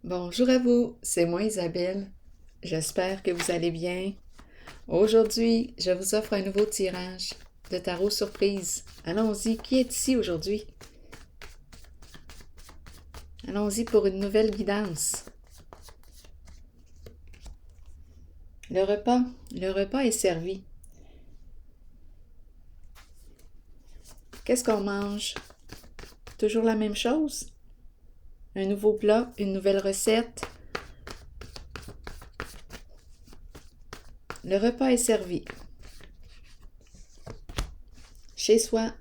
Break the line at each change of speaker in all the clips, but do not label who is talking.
Bonjour à vous, c'est moi Isabelle. J'espère que vous allez bien. Aujourd'hui, je vous offre un nouveau tirage de tarot surprise. Allons-y, qui est ici aujourd'hui? Allons-y pour une nouvelle guidance. Le repas est servi. Qu'est-ce qu'on mange? Toujours la même chose? Un nouveau plat, une nouvelle recette? Le repas est servi. Chez soi.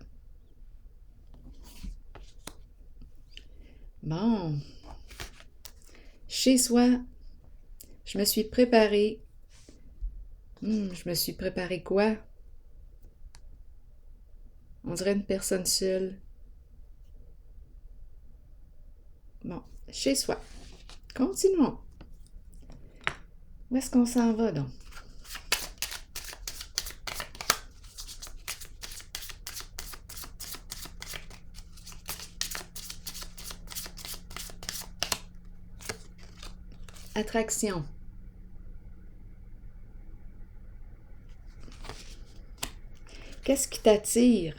Bon. Chez soi, je me suis préparée. Je me suis préparée quoi? On dirait une personne seule. Bon, chez soi. Continuons. Où est-ce qu'on s'en va, donc? Attraction. Qu'est-ce qui t'attire?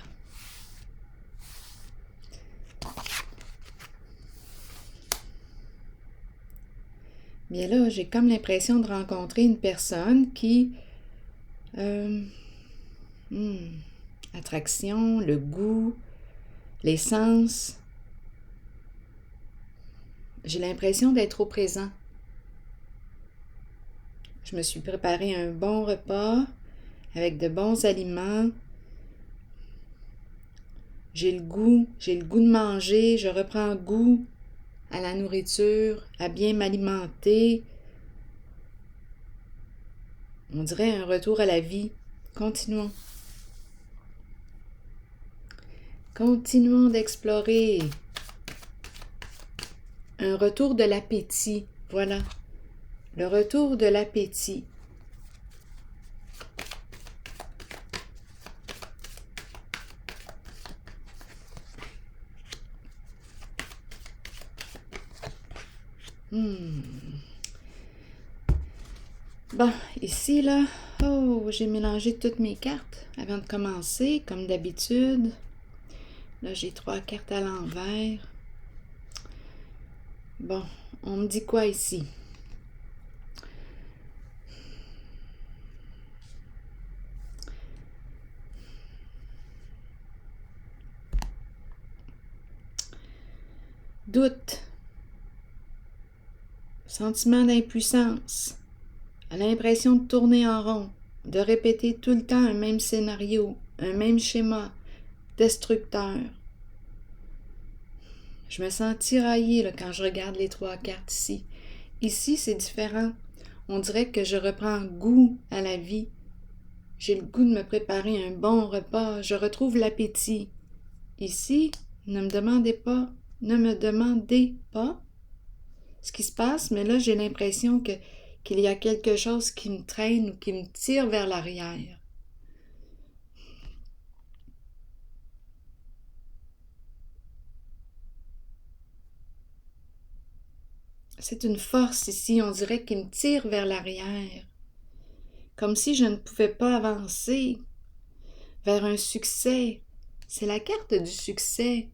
Bien là, j'ai comme l'impression de rencontrer une personne qui... attraction, le goût, les sens. J'ai l'impression d'être au présent. Je me suis préparé un bon repas avec de bons aliments. J'ai le goût de manger, je reprends goût à la nourriture, à bien m'alimenter. On dirait un retour à la vie. Continuons. Continuons d'explorer. Un retour de l'appétit. Voilà. Le retour de l'appétit. Bon, ici, là, j'ai mélangé toutes mes cartes avant de commencer, comme d'habitude. Là, j'ai 3 cartes à l'envers. Bon, on me dit quoi ici? Doute. Sentiment d'impuissance. A l'impression de tourner en rond, de répéter tout le temps un même scénario, un même schéma, destructeur. Je me sens tiraillée là, quand je regarde les 3 cartes ici. Ici, c'est différent. On dirait que je reprends goût à la vie. J'ai le goût de me préparer un bon repas. Je retrouve l'appétit. Ici, ne me demandez pas ce qui se passe, mais là, j'ai l'impression qu'il y a quelque chose qui me traîne ou qui me tire vers l'arrière. C'est une force ici, on dirait, qui me tire vers l'arrière. Comme si je ne pouvais pas avancer vers un succès. C'est la carte du succès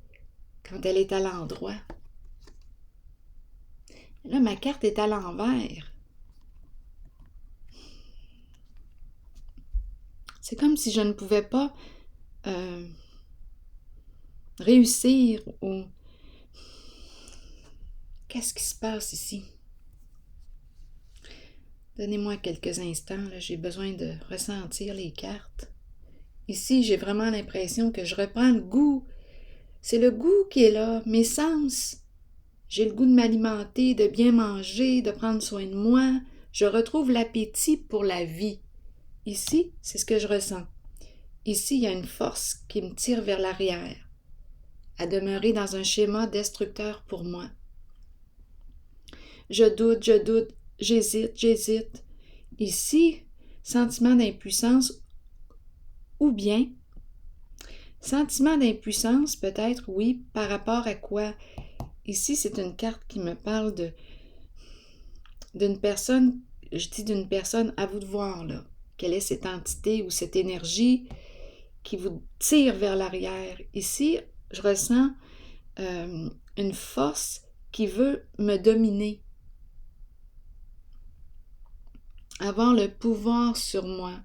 quand elle est à l'endroit. Là, ma carte est à l'envers. C'est comme si je ne pouvais pas réussir ou... Qu'est-ce qui se passe ici? Donnez-moi quelques instants, là, j'ai besoin de ressentir les cartes. Ici, j'ai vraiment l'impression que je reprends le goût. C'est le goût qui est là, mes sens. J'ai le goût de m'alimenter, de bien manger, de prendre soin de moi. Je retrouve l'appétit pour la vie. Ici, c'est ce que je ressens. Ici, il y a une force qui me tire vers l'arrière, à demeurer dans un schéma destructeur pour moi. Je doute, j'hésite. Ici, sentiment d'impuissance ou bien sentiment d'impuissance peut-être, oui, par rapport à quoi? Ici, c'est une carte qui me parle d'une personne, je dis d'une personne, à vous de voir, là, quelle est cette entité ou cette énergie qui vous tire vers l'arrière. Ici, je ressens une force qui veut me dominer, avoir le pouvoir sur moi.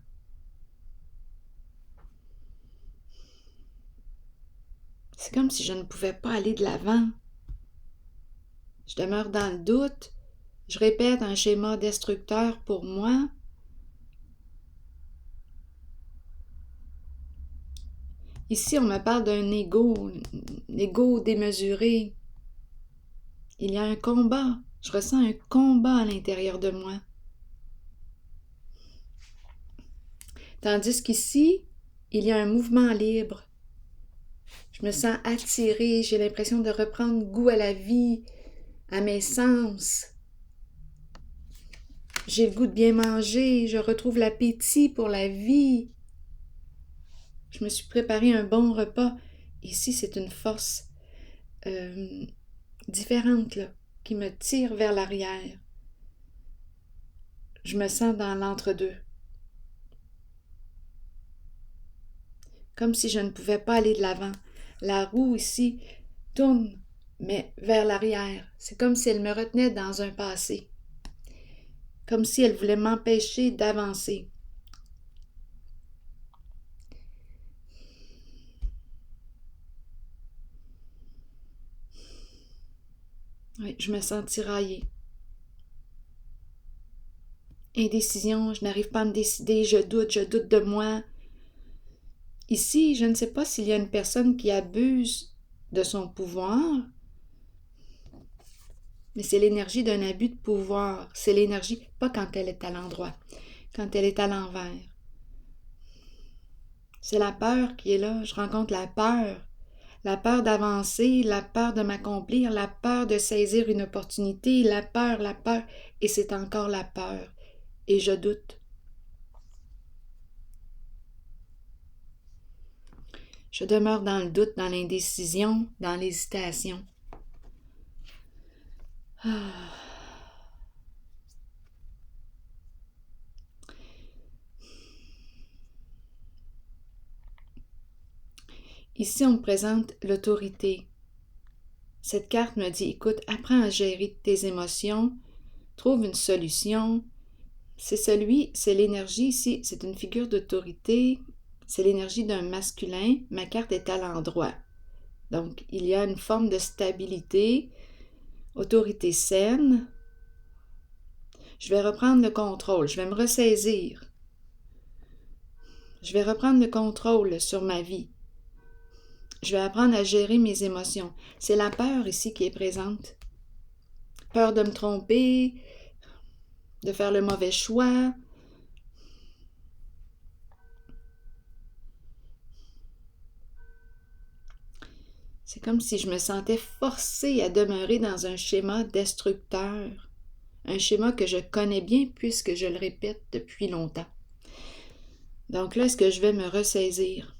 C'est comme si je ne pouvais pas aller de l'avant. Je demeure dans le doute, je répète un schéma destructeur pour moi. Ici, on me parle d'un ego démesuré. Il y a un combat, je ressens un combat à l'intérieur de moi. Tandis qu'ici, il y a un mouvement libre. Je me sens attirée, j'ai l'impression de reprendre goût à la vie, à mes sens. J'ai le goût de bien manger, je retrouve l'appétit pour la vie. Je me suis préparé un bon repas. Ici, c'est une force différente là, qui me tire vers l'arrière. Je me sens dans l'entre-deux. Comme si je ne pouvais pas aller de l'avant. La roue ici tourne, mais vers l'arrière. C'est comme si elle me retenait dans un passé. Comme si elle voulait m'empêcher d'avancer. Oui, je me sens tiraillée. Indécision, je n'arrive pas à me décider, je doute de moi. Ici, je ne sais pas s'il y a une personne qui abuse de son pouvoir, mais c'est l'énergie d'un abus de pouvoir. C'est l'énergie, pas quand elle est à l'endroit, quand elle est à l'envers. C'est la peur qui est là. Je rencontre la peur d'avancer, la peur de m'accomplir, la peur de saisir une opportunité, la peur, et c'est encore la peur. Et je doute. Je demeure dans le doute, dans l'indécision, dans l'hésitation. Ah. Ici, on me présente l'autorité. Cette carte me dit, écoute, apprends à gérer tes émotions, trouve une solution. C'est l'énergie ici, c'est une figure d'autorité, c'est l'énergie d'un masculin. Ma carte est à l'endroit. Donc, il y a une forme de stabilité, autorité saine. Je vais reprendre le contrôle, je vais me ressaisir. Je vais reprendre le contrôle sur ma vie. Je vais apprendre à gérer mes émotions. C'est la peur ici qui est présente. Peur de me tromper, de faire le mauvais choix. C'est comme si je me sentais forcée à demeurer dans un schéma destructeur. Un schéma que je connais bien puisque je le répète depuis longtemps. Donc là, est-ce que je vais me ressaisir?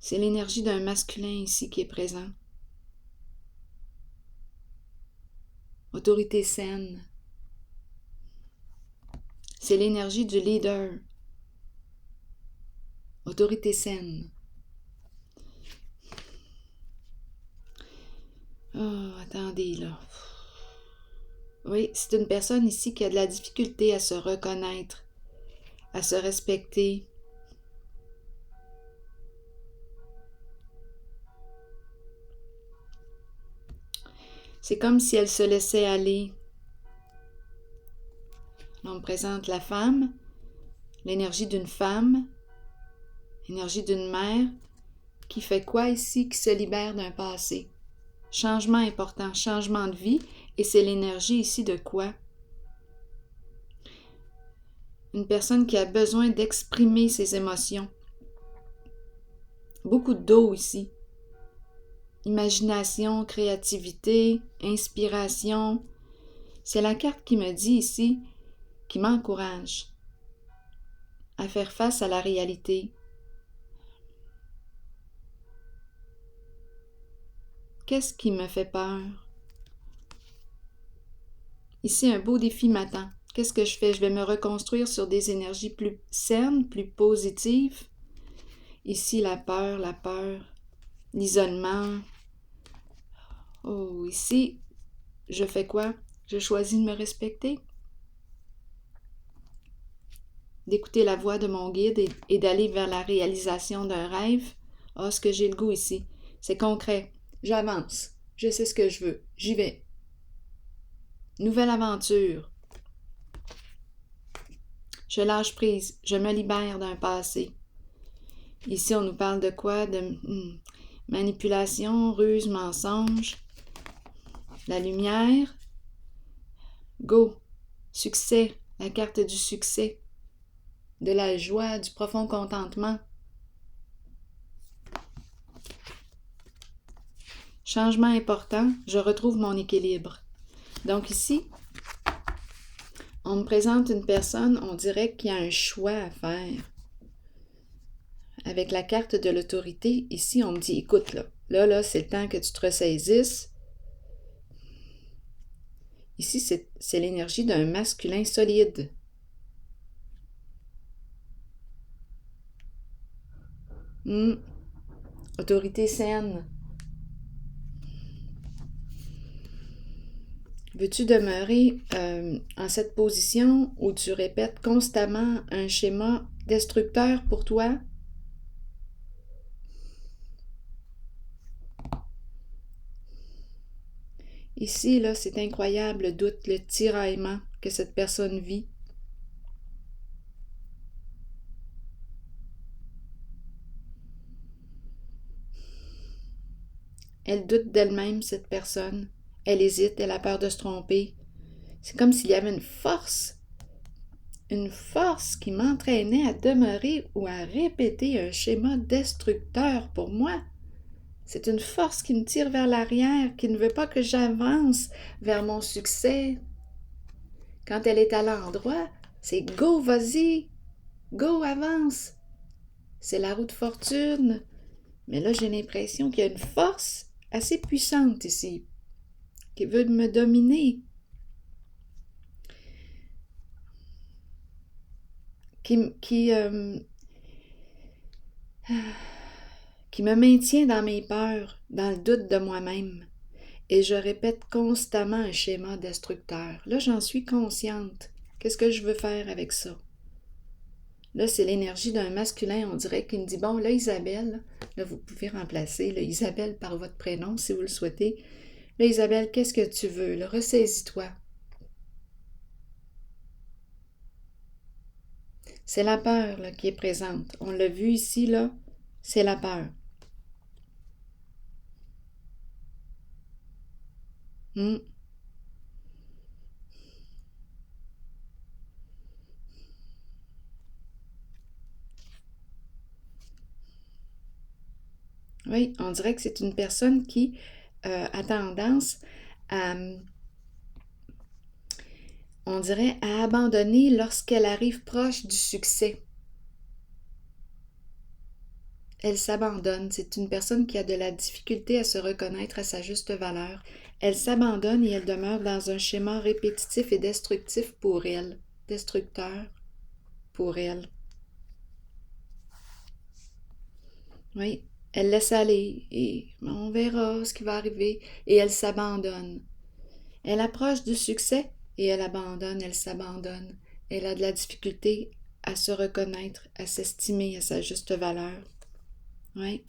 C'est l'énergie d'un masculin ici qui est présent. Autorité saine. C'est l'énergie du leader. Autorité saine. Oh, attendez là. Oui, c'est une personne ici qui a de la difficulté à se reconnaître, à se respecter. C'est comme si elle se laissait aller. On me présente la femme, l'énergie d'une femme, l'énergie d'une mère, qui fait quoi ici? Qui se libère d'un passé. Changement important, changement de vie, et c'est l'énergie ici de quoi? Une personne qui a besoin d'exprimer ses émotions. Beaucoup d'eau ici. Imagination, créativité, inspiration. C'est la carte qui me dit ici, qui m'encourage à faire face à la réalité. Qu'est-ce qui me fait peur? Ici, un beau défi m'attend. Qu'est-ce que je fais? Je vais me reconstruire sur des énergies plus saines, plus positives. Ici, la peur, l'isolement. Oh, ici, je fais quoi? Je choisis de me respecter, d'écouter la voix de mon guide et d'aller vers la réalisation d'un rêve. Ah, ce que j'ai le goût ici, c'est concret. J'avance. Je sais ce que je veux. J'y vais. Nouvelle aventure. Je lâche prise. Je me libère d'un passé. Ici, on nous parle de quoi? De manipulation, ruse, mensonge. La lumière. Go. Succès. La carte du succès. De la joie, du profond contentement. Changement important, je retrouve mon équilibre. Donc ici, on me présente une personne, on dirait qu'il y a un choix à faire. Avec la carte de l'autorité, ici, on me dit, écoute, là, c'est le temps que tu te ressaisisses. Ici, c'est l'énergie d'un masculin solide. Autorité saine. Veux-tu demeurer en cette position où tu répètes constamment un schéma destructeur pour toi? Ici, là, c'est incroyable le doute, le tiraillement que cette personne vit. Elle doute d'elle-même, cette personne. Elle hésite, elle a peur de se tromper. C'est comme s'il y avait une force qui m'entraînait à demeurer ou à répéter un schéma destructeur pour moi. C'est une force qui me tire vers l'arrière, qui ne veut pas que j'avance vers mon succès. Quand elle est à l'endroit, c'est go, vas-y, go, avance. C'est la roue de fortune. Mais là, j'ai l'impression qu'il y a une force assez puissante ici, qui veut me dominer, qui me maintient dans mes peurs, dans le doute de moi-même. Et je répète constamment un schéma destructeur. Là, j'en suis consciente. Qu'est-ce que je veux faire avec ça? Là, c'est l'énergie d'un masculin, on dirait, qui me dit, bon, là, Isabelle, là, vous pouvez remplacer là, Isabelle par votre prénom, si vous le souhaitez. Là, Isabelle, qu'est-ce que tu veux? Là, ressaisis-toi. C'est la peur là, qui est présente. On l'a vu ici, là, c'est la peur. Oui, on dirait que c'est une personne qui a tendance à, on dirait, à abandonner lorsqu'elle arrive proche du succès. Elle s'abandonne. C'est une personne qui a de la difficulté à se reconnaître à sa juste valeur. Elle s'abandonne et elle demeure dans un schéma répétitif et destructif pour elle. Destructeur pour elle. Oui, elle laisse aller et on verra ce qui va arriver. Et elle s'abandonne. Elle approche du succès et elle abandonne, elle s'abandonne. Elle a de la difficulté à se reconnaître, à s'estimer à sa juste valeur. Oui.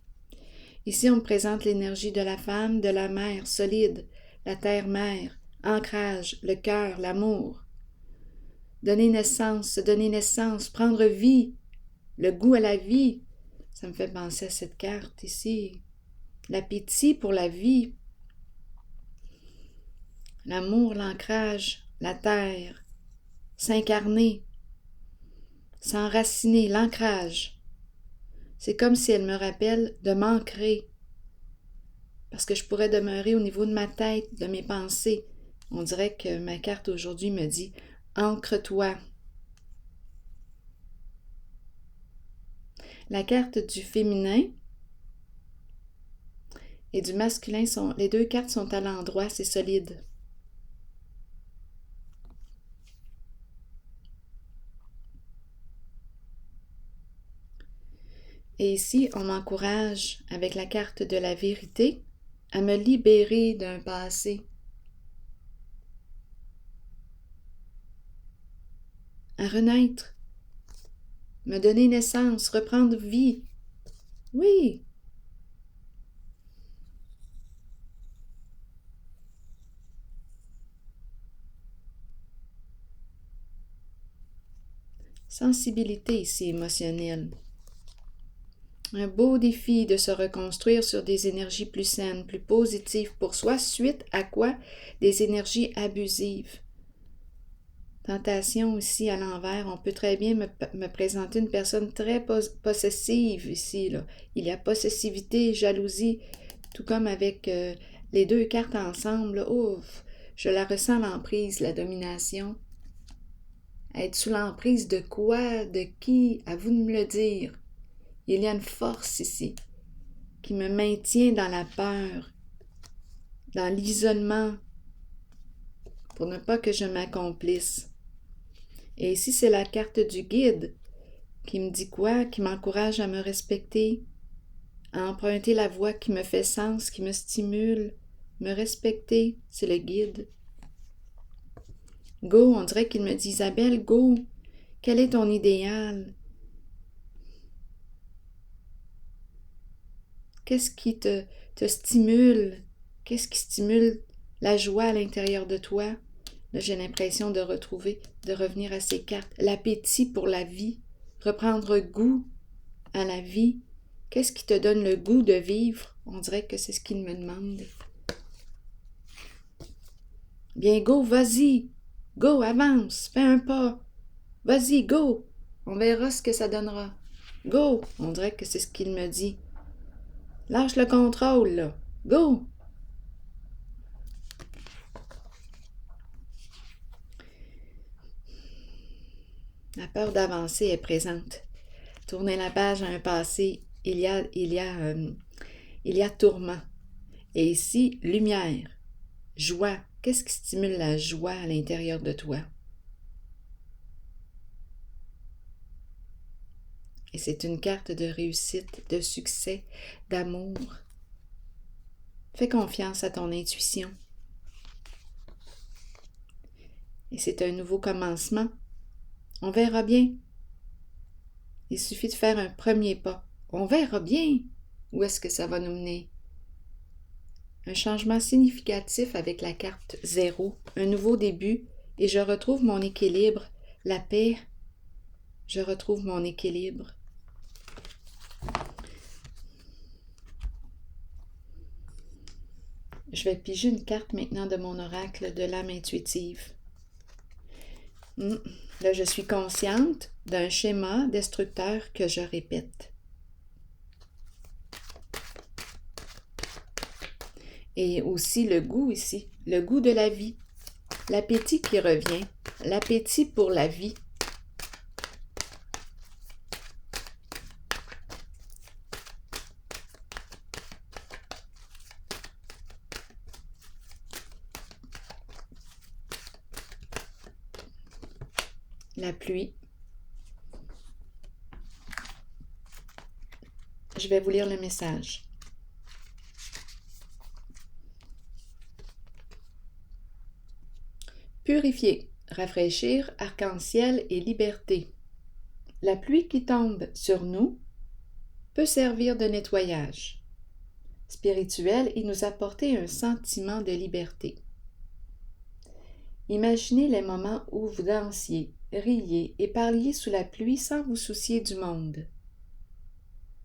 Ici, on me présente l'énergie de la femme, de la mère solide, la terre-mère, ancrage, le cœur, l'amour. Donner naissance, se donner naissance, prendre vie, le goût à la vie. Ça me fait penser à cette carte ici. L'appétit pour la vie. L'amour, l'ancrage, la terre. S'incarner. S'enraciner, l'ancrage. C'est comme si elle me rappelle de m'ancrer. Parce que je pourrais demeurer au niveau de ma tête, de mes pensées. On dirait que ma carte aujourd'hui me dit « Ancre-toi ». La carte du féminin et du masculin, les deux cartes sont à l'endroit, c'est solide. Et ici, on m'encourage, avec la carte de la vérité, à me libérer d'un passé, à renaître, me donner naissance, reprendre vie. Oui. Sensibilité ici émotionnelle. Un beau défi de se reconstruire sur des énergies plus saines, plus positives pour soi, suite à quoi? Des énergies abusives. Tentation ici à l'envers, on peut très bien me présenter une personne très possessive ici, là. Il y a possessivité, jalousie, tout comme avec les deux cartes ensemble. Là. Ouf, je la ressens l'emprise, la domination. Être sous l'emprise de quoi, de qui, à vous de me le dire. Il y a une force ici qui me maintient dans la peur, dans l'isolement, pour ne pas que je m'accomplisse. Et ici, c'est la carte du guide qui me dit quoi? Qui m'encourage à me respecter, à emprunter la voie qui me fait sens, qui me stimule. Me respecter, c'est le guide. Go, on dirait qu'il me dit, Isabelle, go, quel est ton idéal? Qu'est-ce qui te stimule? Qu'est-ce qui stimule la joie à l'intérieur de toi? Là, j'ai l'impression de revenir à ces cartes. L'appétit pour la vie, reprendre goût à la vie. Qu'est-ce qui te donne le goût de vivre? On dirait que c'est ce qu'il me demande. Bien, go, vas-y. Go, avance, fais un pas. Vas-y, go. On verra ce que ça donnera. Go. On dirait que c'est ce qu'il me dit. Lâche le contrôle, là. Go! La peur d'avancer est présente. Tourner la page à un passé, il y a tourment. Et ici, lumière, joie. Qu'est-ce qui stimule la joie à l'intérieur de toi? Et c'est une carte de réussite, de succès, d'amour. Fais confiance à ton intuition. Et c'est un nouveau commencement. On verra bien. Il suffit de faire un premier pas. On verra bien où est-ce que ça va nous mener. Un changement significatif avec la carte 0, un nouveau début, et je retrouve mon équilibre, la paix. Je retrouve mon équilibre. Je vais piger une carte maintenant de mon oracle de l'âme intuitive. Là, je suis consciente d'un schéma destructeur que je répète. Et aussi le goût ici, le goût de la vie, l'appétit qui revient, l'appétit pour la vie. La pluie. Je vais vous lire le message. Purifier, rafraîchir, arc-en-ciel et liberté. La pluie qui tombe sur nous peut servir de nettoyage spirituel et nous apporter un sentiment de liberté. Imaginez les moments où vous dansiez, riez et parliez sous la pluie sans vous soucier du monde.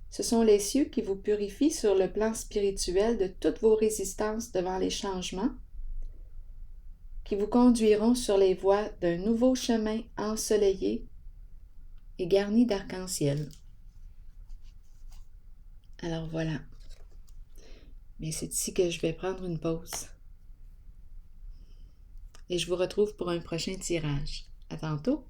Ce sont les cieux qui vous purifient sur le plan spirituel de toutes vos résistances devant les changements, qui vous conduiront sur les voies d'un nouveau chemin ensoleillé et garni d'arc-en-ciel. Alors voilà. Mais c'est ici que je vais prendre une pause. Et je vous retrouve pour un prochain tirage. À tantôt!